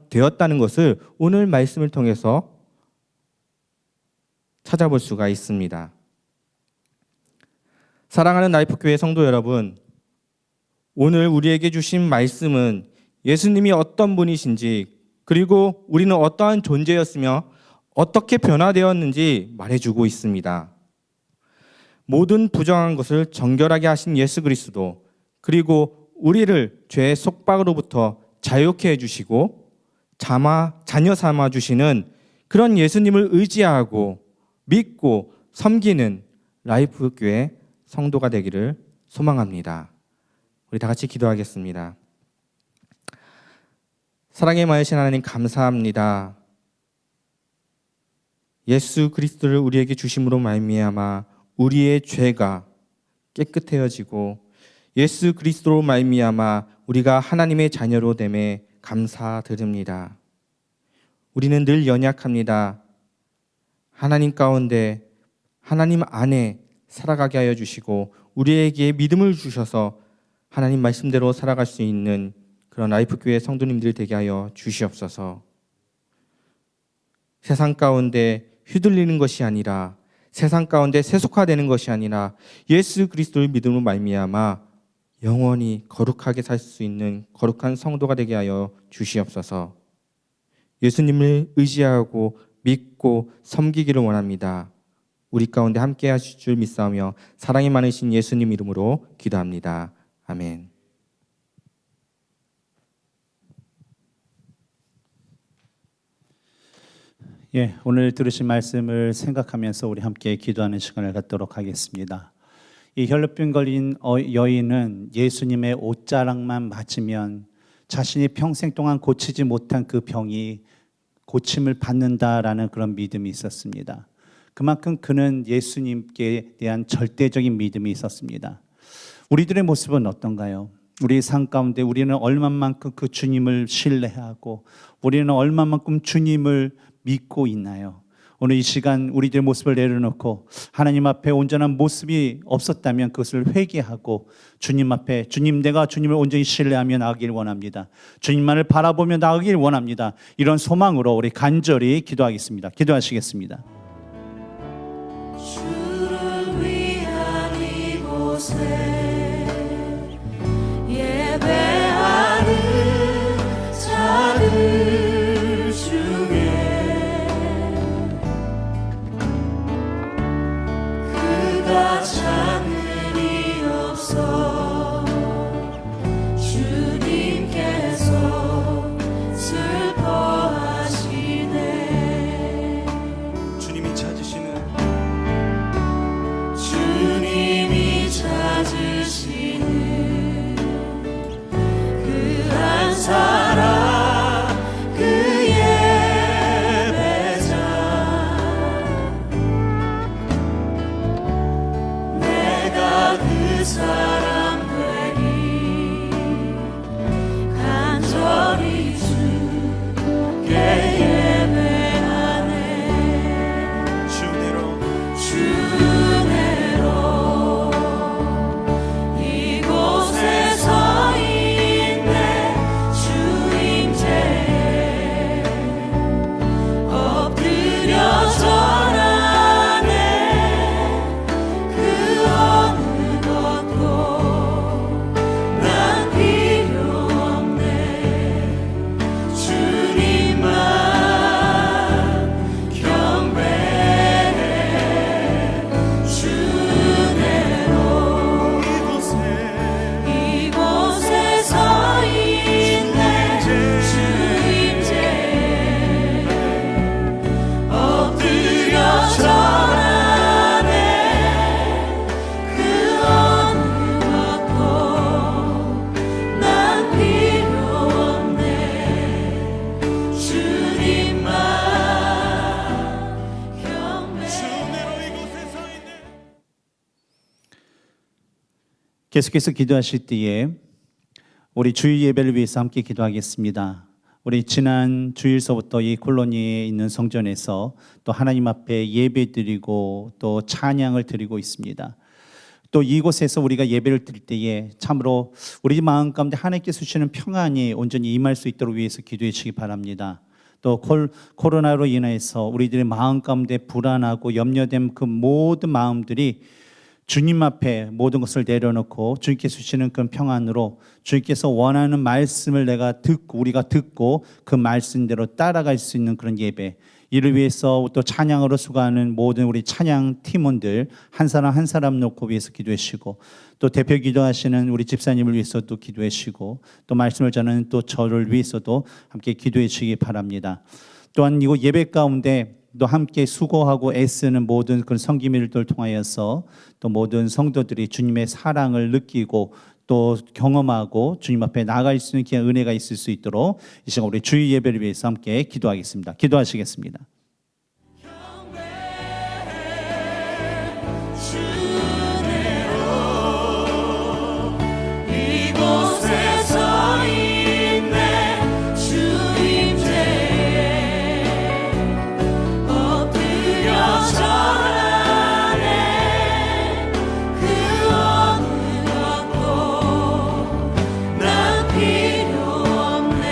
되었다는 것을 오늘 말씀을 통해서 찾아볼 수가 있습니다. 사랑하는 라이프교회 성도 여러분, 오늘 우리에게 주신 말씀은 예수님이 어떤 분이신지, 그리고 우리는 어떠한 존재였으며 어떻게 변화되었는지 말해주고 있습니다. 모든 부정한 것을 정결하게 하신 예수 그리스도, 그리고 우리를 죄의 속박으로부터 자유케 해주시고 자녀 삼아 주시는 그런 예수님을 의지하고 믿고 섬기는 라이프교회 성도가 되기를 소망합니다. 우리 다 같이 기도하겠습니다. 사랑의 많으신 하나님, 감사합니다. 예수 그리스도를 우리에게 주심으로 말미암아 우리의 죄가 깨끗해지고 예수 그리스도로 말미암아 우리가 하나님의 자녀로 됨에 감사드립니다. 우리는 늘 연약합니다. 하나님 가운데, 하나님 안에 살아가게 하여 주시고 우리에게 믿음을 주셔서 하나님 말씀대로 살아갈 수 있는 그런 라이프교회 성도님들 되게 하여 주시옵소서. 세상 가운데 휘둘리는 것이 아니라, 세상 가운데 세속화되는 것이 아니라 예수 그리스도를 믿음으로 말미암아 영원히 거룩하게 살 수 있는 거룩한 성도가 되게 하여 주시옵소서. 예수님을 의지하고 믿고 섬기기를 원합니다. 우리 가운데 함께 하실 줄 믿사오며 사랑이 많으신 예수님 이름으로 기도합니다. 아멘. 예, 오늘 들으신 말씀을 생각하면서 우리 함께 기도하는 시간을 갖도록 하겠습니다. 이 혈루병 걸린 여인은 예수님의 옷자락만 맞으면 자신이 평생 동안 고치지 못한 그 병이 고침을 받는다라는 그런 믿음이 있었습니다. 그만큼 그는 예수님께 대한 절대적인 믿음이 있었습니다. 우리들의 모습은 어떤가요? 우리 삶 가운데 우리는 얼마만큼 그 주님을 신뢰하고 우리는 얼마만큼 주님을 믿고 있나요? 오늘 이 시간 우리들의 모습을 내려놓고 하나님 앞에 온전한 모습이 없었다면 그것을 회개하고 주님 앞에, 주님, 내가 주님을 온전히 신뢰하며 나아가길 원합니다. 주님만을 바라보며 나아가길 원합니다. 이런 소망으로 우리 간절히 기도하겠습니다. 기도하시겠습니다. 주를 위한 이곳에 예배하는 자들 중에 그가 찾는이 없어 주님께서 슬퍼하시네. 주님이 찾으시는 그 한 사람, 그 예배자, 내가 그 사람 되니 간절히 주께 예배하네. 주내로 이곳에 서 있네. 주임제에 엎드려 절하네. 그 어느 것도 난 필요 없네. 주님만 경배해. 주내로 이곳에 서 있네. 주임제에 엎드려 절하네. 그 어느 것도 난 필요 없네. 주님만 경배해. 계속해서 기도하실 때에 우리 주일 예배를 위해서 함께 기도하겠습니다. 우리 지난 주일서부터 이 콜로니에 있는 성전에서 또 하나님 앞에 예배드리고 또 찬양을 드리고 있습니다. 또 이곳에서 우리가 예배를 드릴 때에 참으로 우리 마음 가운데 하나님께서 주시는 평안이 온전히 임할 수 있도록 위해서 기도해 주시기 바랍니다. 또 코로나로 인해서 우리들의 마음 가운데 불안하고 염려된 그 모든 마음들이 주님 앞에 모든 것을 내려놓고 주님께서 주시는 그 평안으로 주님께서 원하는 말씀을 우리가 듣고 그 말씀대로 따라갈 수 있는 그런 예배, 이를 위해서 또 찬양으로 수고하는 모든 우리 찬양 팀원들 한 사람 한 사람 놓고 위해서 기도해 주시고, 또 대표 기도하시는 우리 집사님을 위해서도 기도해 주시고, 또 말씀을 전하는 또 저를 위해서도 함께 기도해 주시기 바랍니다. 또한 이곳 예배 가운데 또 함께 수고하고 애쓰는 모든 그 성기밀들 통하여서 또 모든 성도들이 주님의 사랑을 느끼고 또 경험하고 주님 앞에 나아갈 수 있는 귀한 은혜가 있을 수 있도록 이 시간 우리 주의 예배를 위해서 함께 기도하겠습니다. 기도하시겠습니다. 이곳에 서 있네 주임제에 엎드려 절하네 그 어느 것도 난 필요 없네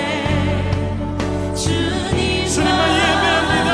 주님만 예배합니다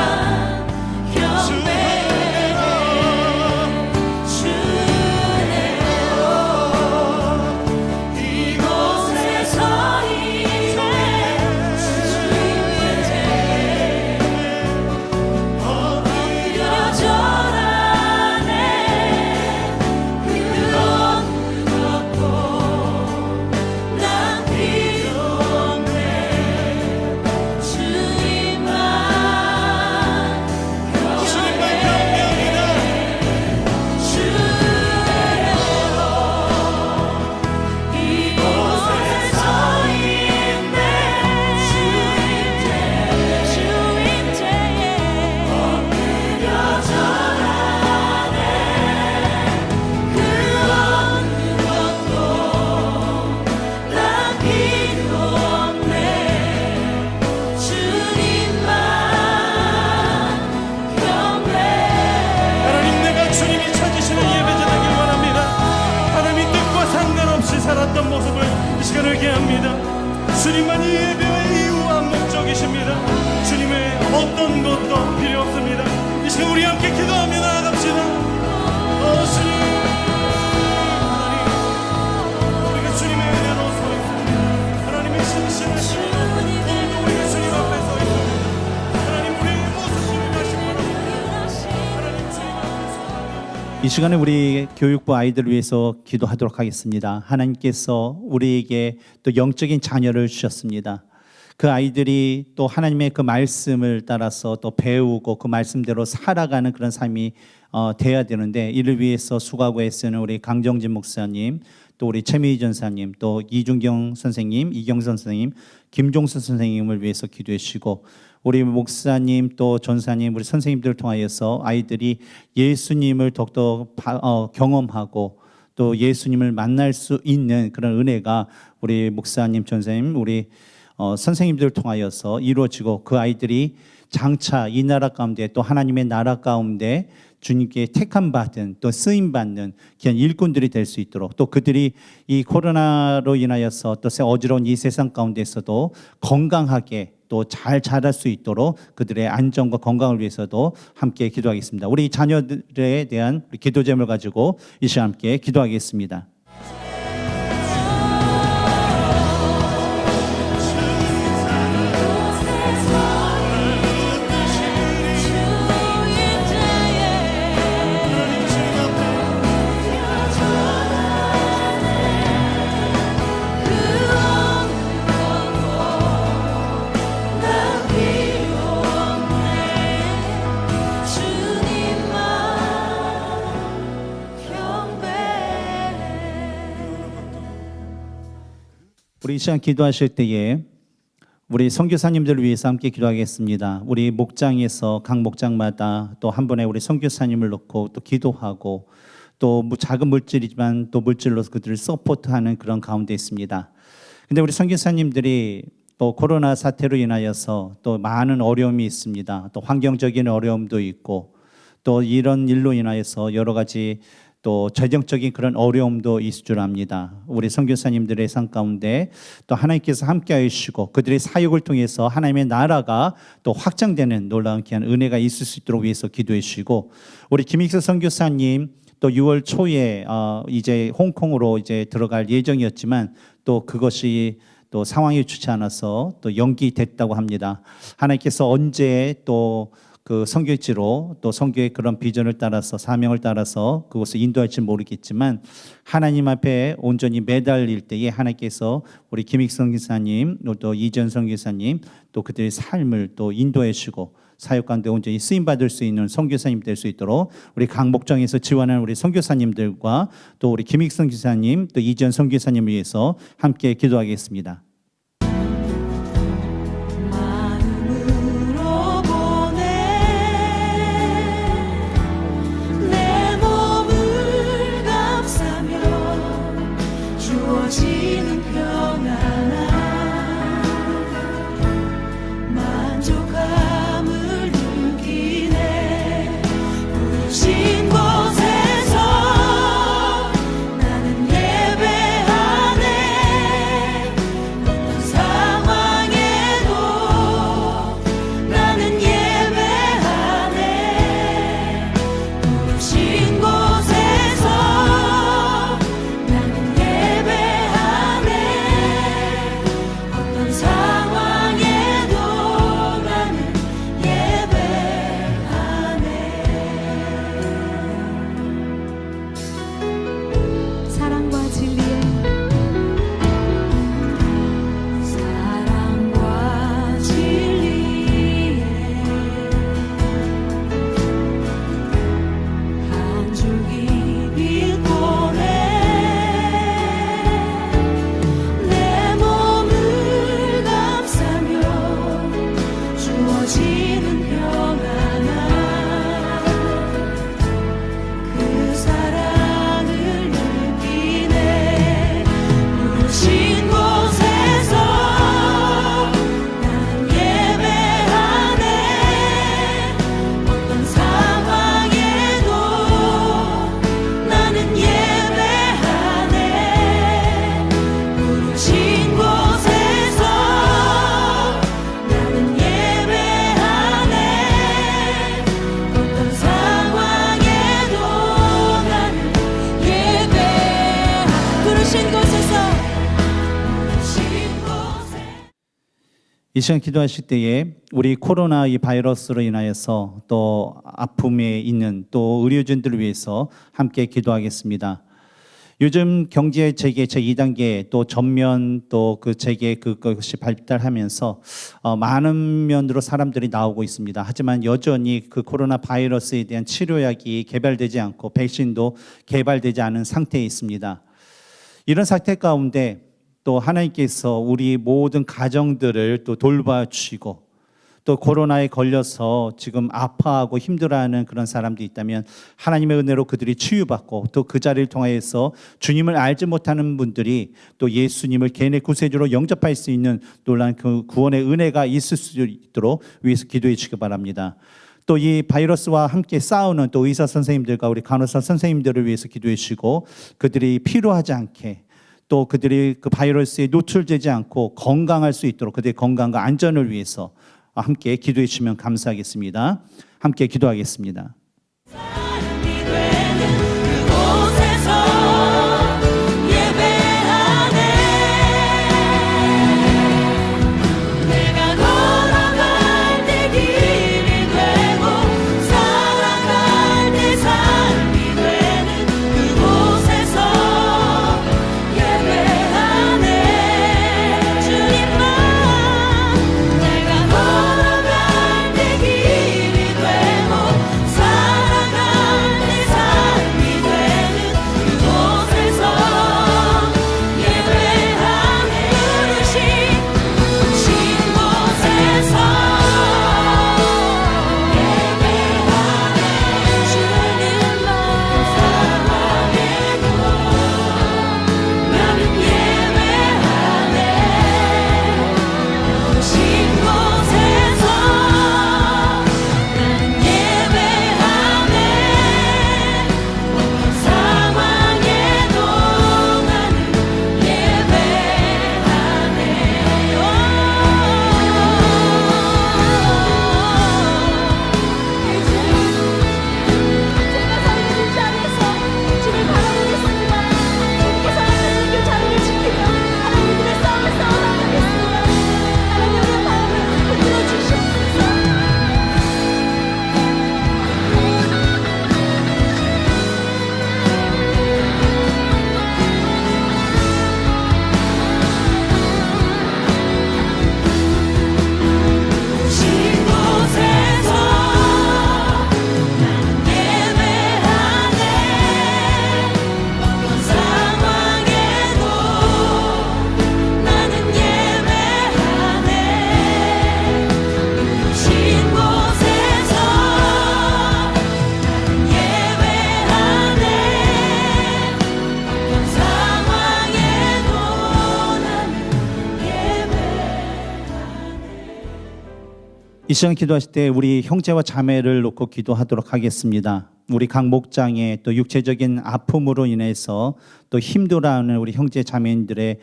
살았던 모습을 이 시간을 기합니다. 주님만이 예배의 이유와 목적이십니다. 주님의 어떤 것도 필요 없습니다. 이 시간 우리 함께 기도하며 나아갑시다. 주님 하나님, 우리가 주님의 은혜로 서 있습니다. 하나님의 신실하신 오늘도 우리가 주님 앞에 서 있습니다. 하나님 우리의 모습 주님하신 하나님 주님 앞에 서 이 시간에 우리 교육부 아이들을 위해서 기도하도록 하겠습니다. 하나님께서 우리에게 또 영적인 자녀를 주셨습니다. 그 아이들이 또 하나님의 그 말씀을 따라서 또 배우고 그 말씀대로 살아가는 그런 삶이 돼야 되는데, 이를 위해서 수고하고 애쓰는 우리 강정진 목사님, 또 우리 최미희 전사님, 또 이준경 선생님, 이경선 선생님, 김종수 선생님을 위해서 기도해 주시고, 우리 목사님 또 전사님 우리 선생님들을 통하여서 아이들이 예수님을 더욱더 경험하고 또 예수님을 만날 수 있는 그런 은혜가 우리 목사님 전사님 우리 선생님들을 통하여서 이루어지고, 그 아이들이 장차 이 나라 가운데 또 하나님의 나라 가운데 주님께 택함 받은 또 쓰임 받는 귀한 일꾼들이 될 수 있도록, 또 그들이 이 코로나로 인하여서 또 어지러운 이 세상 가운데서도 건강하게 또 잘 자랄 수 있도록 그들의 안전과 건강을 위해서도 함께 기도하겠습니다. 우리 자녀들에 대한 기도 제목을 가지고 이 시간 함께 기도하겠습니다. 우리 이 시간 기도하실 때에 우리 선교사님들을 위해서 함께 기도하겠습니다. 우리 목장에서 각 목장마다 또 한 분의 우리 선교사님을 놓고 또 기도하고, 또 작은 물질이지만 또 물질로서 그들을 서포트하는 그런 가운데 있습니다. 근데 우리 선교사님들이 또 코로나 사태로 인하여서 또 많은 어려움이 있습니다. 또 환경적인 어려움도 있고, 또 이런 일로 인하여서 여러 가지 또 재정적인 그런 어려움도 있을 줄 압니다. 우리 선교사님들의 삶 가운데 또 하나님께서 함께하여 주시고 그들의 사역을 통해서 하나님의 나라가 또 확장되는 놀라운 귀한 은혜가 있을 수 있도록 위해서 기도해 주시고, 우리 김익수 선교사님 또 6월 초에 이제 홍콩으로 이제 들어갈 예정이었지만 또 그것이 또 상황이 좋지 않아서 또 연기됐다고 합니다. 하나님께서 언제 또 그 선교지로 또 선교의 그런 비전을 따라서 사명을 따라서 그것을 인도할지 모르겠지만 하나님 앞에 온전히 매달릴 때에 하나님께서 우리 김익성 기사님 또 이전성 기사님 또 그들의 삶을 또 인도해 주시고 사역 가운데 온전히 쓰임 받을 수 있는 선교사님 될 수 있도록 우리 강목장에서 지원하는 우리 선교사님들과 또 우리 김익성 기사님 또 이전 선교사님을 위해서 함께 기도하겠습니다. 마음으로 보내 내 몸을 감싸며 주어지는 평안함 만족함을 느끼네 부르신 곳에서 나는 예배하네 어떤 상황에도 나는 예배하네 부르신 곳에서 나는 예배하네 어떤 상황에도 나는 예배하네 사랑과 진리에 사랑과 진리에 한 줄기 빛보네 내 몸을 감싸며 주어지는 평안함 그 사랑을 느끼네 부르신 곳에서 나는 예배하네 어떤 상황에도 나는 예배하네 부르신 곳에서 나는 예배하네 어떤 상황에도 나는 예배하네 부르신 곳에서 이 시간 기도하실 때에 우리 코로나 이 바이러스로 인하여서 또 아픔에 있는 또 의료진들을 위해서 함께 기도하겠습니다. 요즘 경제 재개 제2단계 또 전면 또 그 재개 그것이 발달하면서 많은 면으로 사람들이 나오고 있습니다. 하지만 여전히 그 코로나 바이러스에 대한 치료약이 개발되지 않고 백신도 개발되지 않은 상태에 있습니다. 이런 상태 가운데 또 하나님께서 우리 모든 가정들을 또 돌봐주시고 또 코로나에 걸려서 지금 아파하고 힘들어하는 그런 사람들이 있다면 하나님의 은혜로 그들이 치유받고 또 그 자리를 통하여서 주님을 알지 못하는 분들이 또 예수님을 개인의 구세주로 영접할 수 있는 놀라운 그 구원의 은혜가 있을 수 있도록 위해서 기도해 주시기 바랍니다. 또 이 바이러스와 함께 싸우는 또 의사 선생님들과 우리 간호사 선생님들을 위해서 기도해 주시고 그들이 필요하지 않게 또 그들이 그 바이러스에 노출되지 않고 건강할 수 있도록 그들의 건강과 안전을 위해서 함께 기도해 주시면 감사하겠습니다. 함께 기도하겠습니다. 삶이 되는 그곳에서 예배하네 내가 걸어갈 때 길이 되고 살아갈 때 삶이 되는 그곳에서 예배하네 주님만 내가 걸어갈 때 길이 되고 살아갈 때 삶이 이 시간 기도하실 때 우리 형제와 자매를 놓고 기도하도록 하겠습니다. 우리 각 목장의 또 육체적인 아픔으로 인해서 또 힘들어하는 우리 형제 자매인들의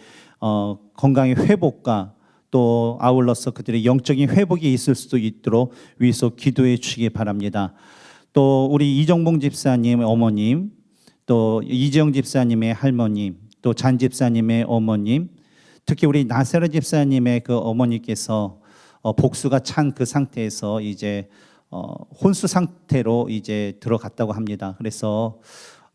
건강의 회복과 또 아울러서 그들의 영적인 회복이 있을 수도 있도록 위에서 기도해 주시기 바랍니다. 또 우리 이정봉 집사님 어머님, 또 이재영 집사님의 할머님, 또 잔 집사님의 어머님, 특히 우리 나세라 집사님의 그 어머니께서 복수가 찬 그 상태에서 이제 혼수 상태로 이제 들어갔다고 합니다. 그래서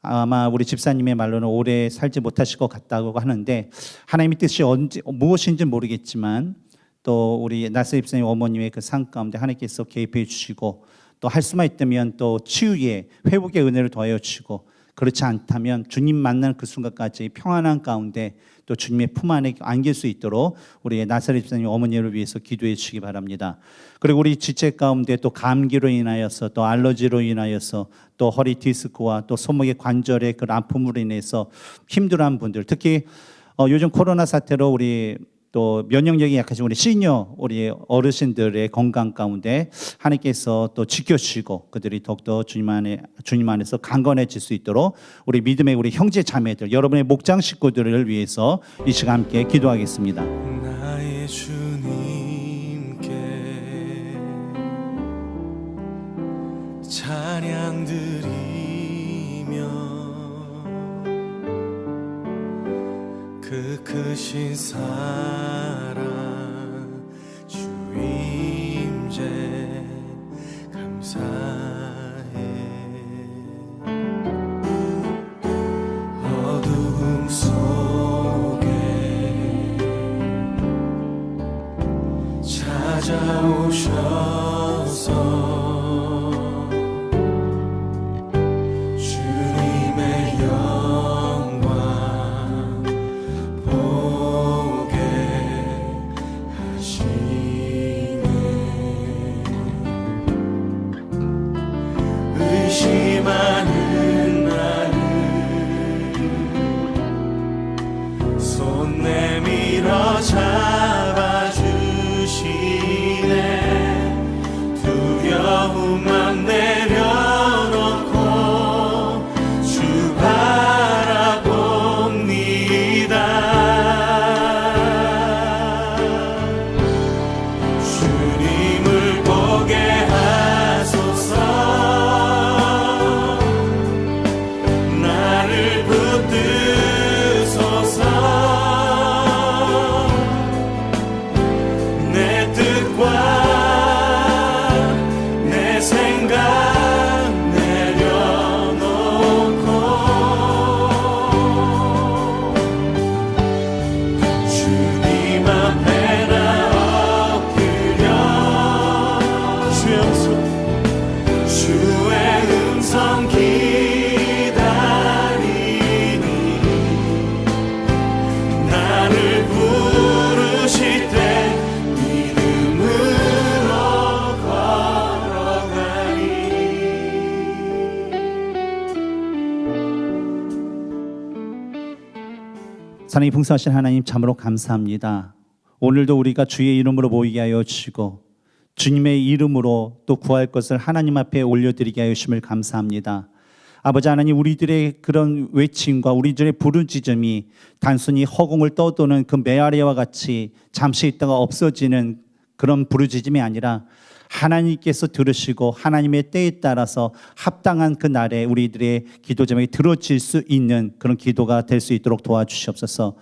아마 우리 집사님의 말로는 오래 살지 못하실 것 같다고 하는데 하나님의 뜻이 무엇인지 모르겠지만 또 우리 나세라 집사님 어머님의 그 삶 가운데 하나님께서 개입해 주시고 또 할 수만 있다면 또 치유의 회복의 은혜를 더하여 주시고 그렇지 않다면 주님 만나는 그 순간까지 평안한 가운데 또 주님의 품 안에 안길 수 있도록 우리 나사렛 집사님 어머니를 위해서 기도해 주시기 바랍니다. 그리고 우리 지체 가운데 또 감기로 인하여서 또 알러지로 인하여서 또 허리 디스크와 또 손목의 관절의 그 아픔으로 인해서 힘들어하는 분들, 특히 요즘 코로나 사태로 우리 또 면역력이 약하신 우리 시니어 우리 어르신들의 건강 가운데 하나님께서 또 지켜주시고 그들이 더욱더 주님 안에서 강건해질 수 있도록 우리 믿음의 우리 형제 자매들 여러분의 목장 식구들을 위해서 이 시간 함께 기도하겠습니다. 나의 주님께 찬양 드리며 그 크신 사랑 주 임재 감사해. 어두움 속에 찾아오셔서 의심하는 나를 손 내밀어 잡아주시네. 두려움만 내려놓고 주 바라봅니다. 주님을 보게 하소서. 내 뜻과 내 생각 내려놓고 주님 앞에 나 엎드려 주의 음성 기다리니 나를 부르실 때 믿음으로 걸어가리. 사랑이 풍성하신 하나님 참으로 감사합니다. 오늘도 우리가 주의 이름으로 모이게 하여 주시고 주님의 이름으로 또 구할 것을 하나님 앞에 올려드리게 하여 주심을 감사합니다. 아버지 하나님, 우리들의 그런 외침과 우리들의 부르짖음이 단순히 허공을 떠도는 그 메아리와 같이 잠시 있다가 없어지는 그런 부르짖음이 아니라 하나님께서 들으시고 하나님의 때에 따라서 합당한 그 날에 우리들의 기도 제목이 들어질 수 있는 그런 기도가 될 수 있도록 도와주시옵소서.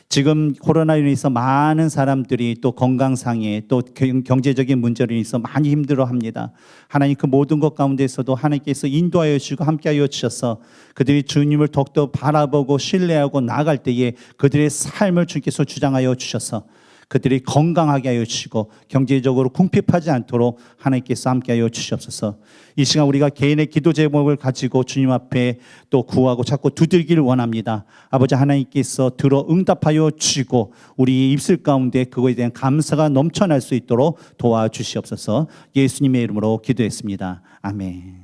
지금 코로나로 인해서 많은 사람들이 또 건강상에 또 경제적인 문제로 인해서 많이 힘들어합니다. 하나님, 그 모든 것 가운데서도 하나님께서 인도하여 주시고 함께하여 주셔서 그들이 주님을 더욱더 바라보고 신뢰하고 나아갈 때에 그들의 삶을 주님께서 주장하여 주셔서 그들이 건강하게 하여 주시고 경제적으로 궁핍하지 않도록 하나님께서 함께하여 주시옵소서. 이 시간 우리가 개인의 기도 제목을 가지고 주님 앞에 또 구하고 자꾸 두들기를 원합니다. 아버지 하나님께서 들어 응답하여 주시고 우리 입술 가운데 그거에 대한 감사가 넘쳐날 수 있도록 도와주시옵소서. 예수님의 이름으로 기도했습니다. 아멘.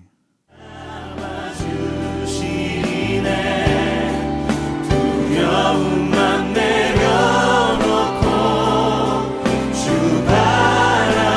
두려움만 내려놓고 주 바라봅니다.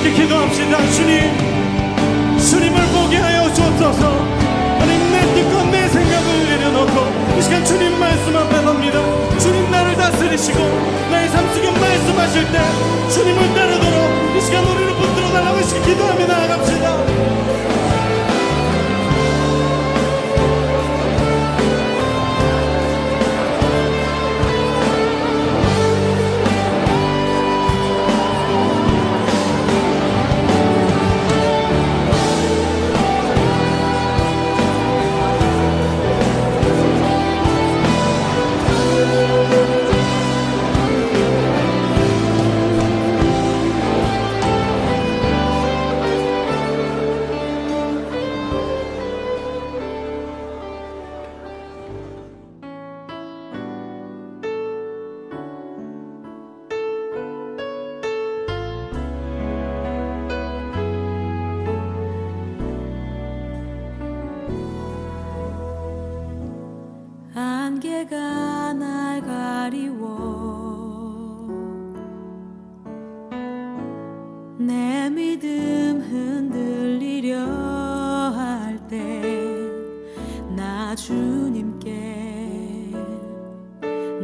함께 기도합시다. 주님을 보게 하여 주옵소서. 하나님, 내 뜻과 내 생각을 내려놓고 이 시간 주님 말씀 앞에 섭니다. 주님 나를 다스리시고 나의 삶 속에 말씀하실 때 주님을 따르도록 이 시간 우리를 붙들어 달라고 이 시간 기도하며 나아갑시다. 안개가 날 가리워 내 믿음 흔들리려 할 때 나 주님께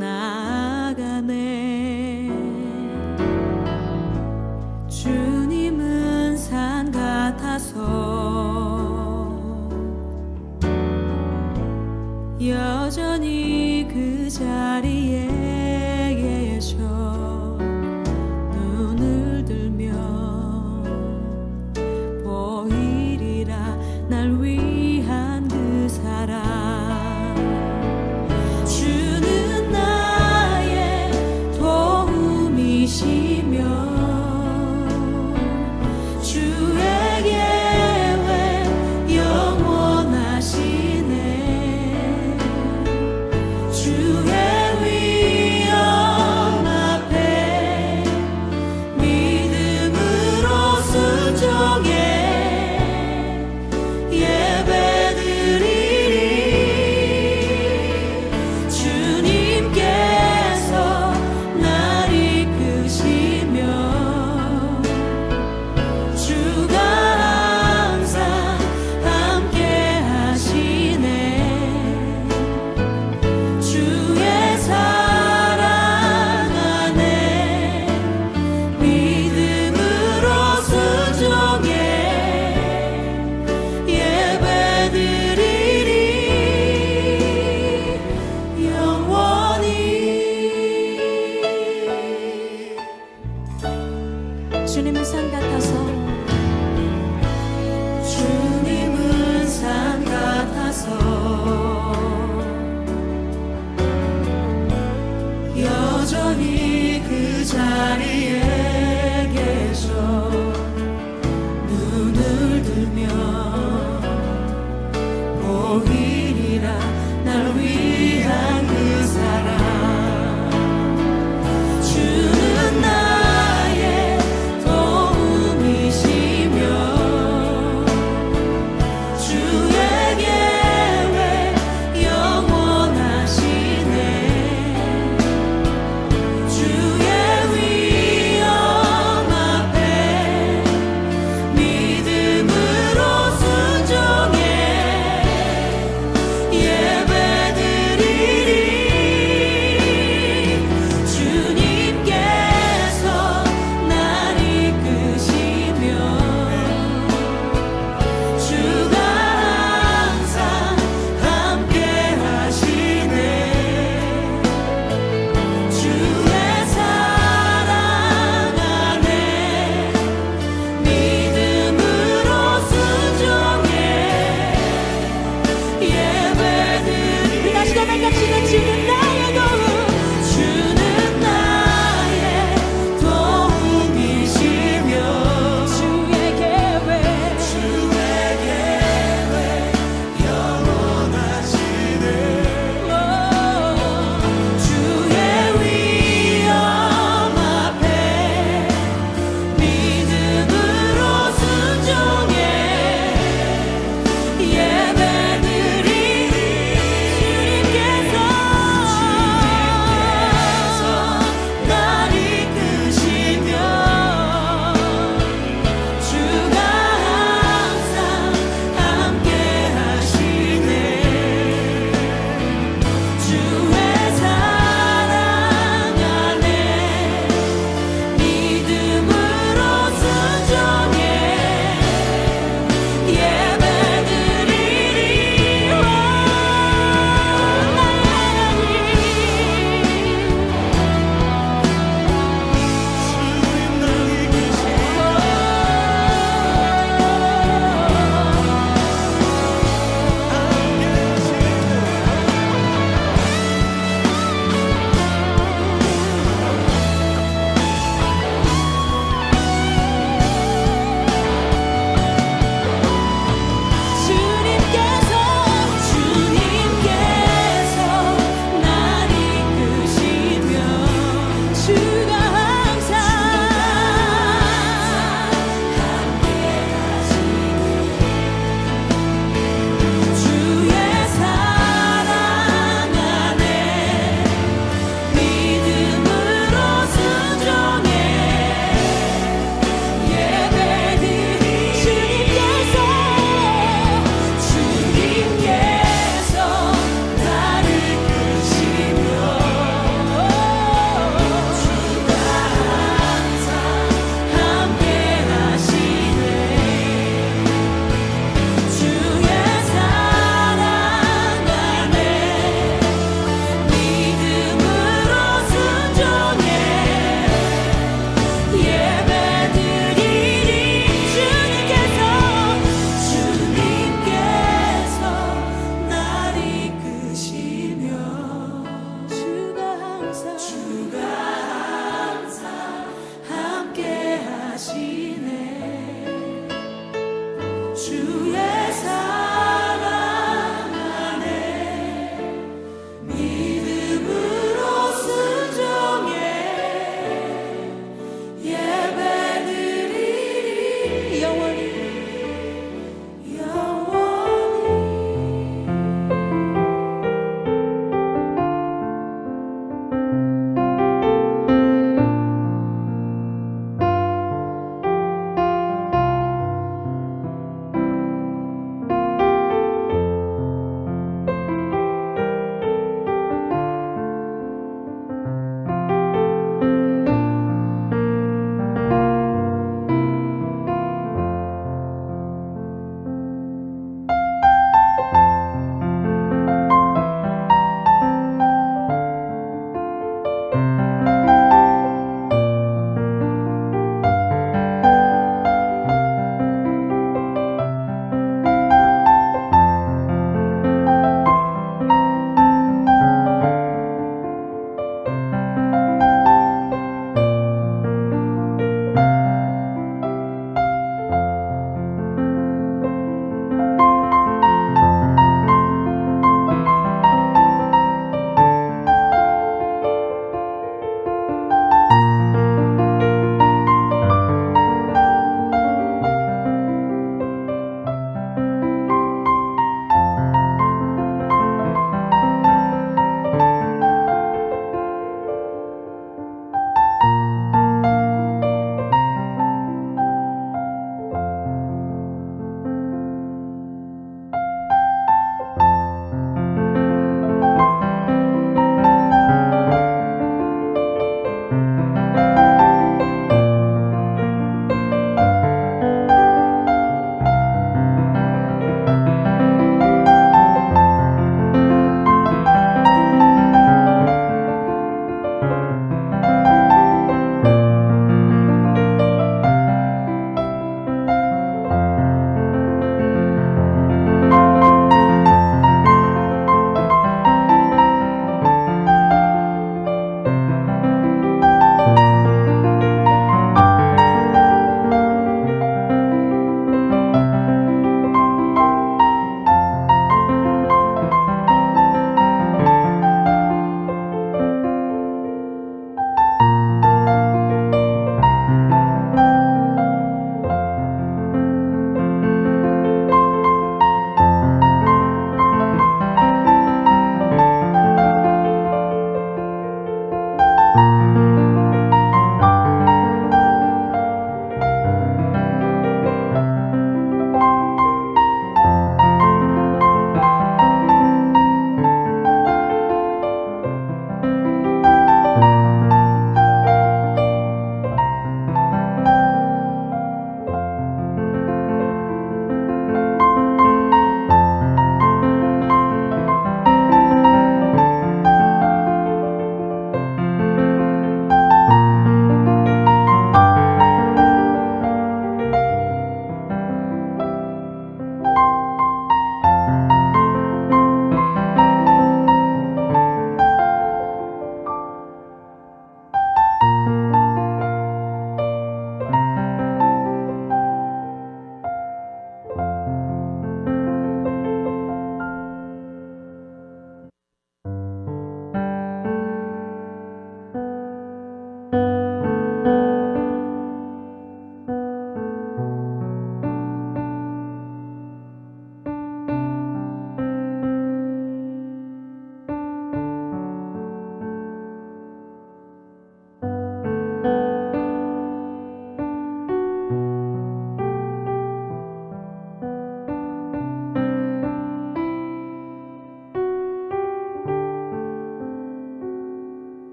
나아가네. 주님은 산 같아서 여전히 그 자리에 계셔. 눈을 들면 보이리라 날 위한 그 사랑. 주는 나의 도움이시며 주의 계획 영원하시네. 주의 위엄 앞에 믿음으로 순종해 예배드리리. 주님께서 날 이끄시며 주가 항상 함께 하시네. 주의 사랑 안에 믿음으로 순종해 예배드리리 영원히. 주님은 산 같아서 주님은 산 같아서 여전히 그 자리에 계셔. 눈을 들면 보이리라 날 위한 그 사랑. 주는 나의 도움이시며 주의 계획 영원하시네. 주의 위엄 영원히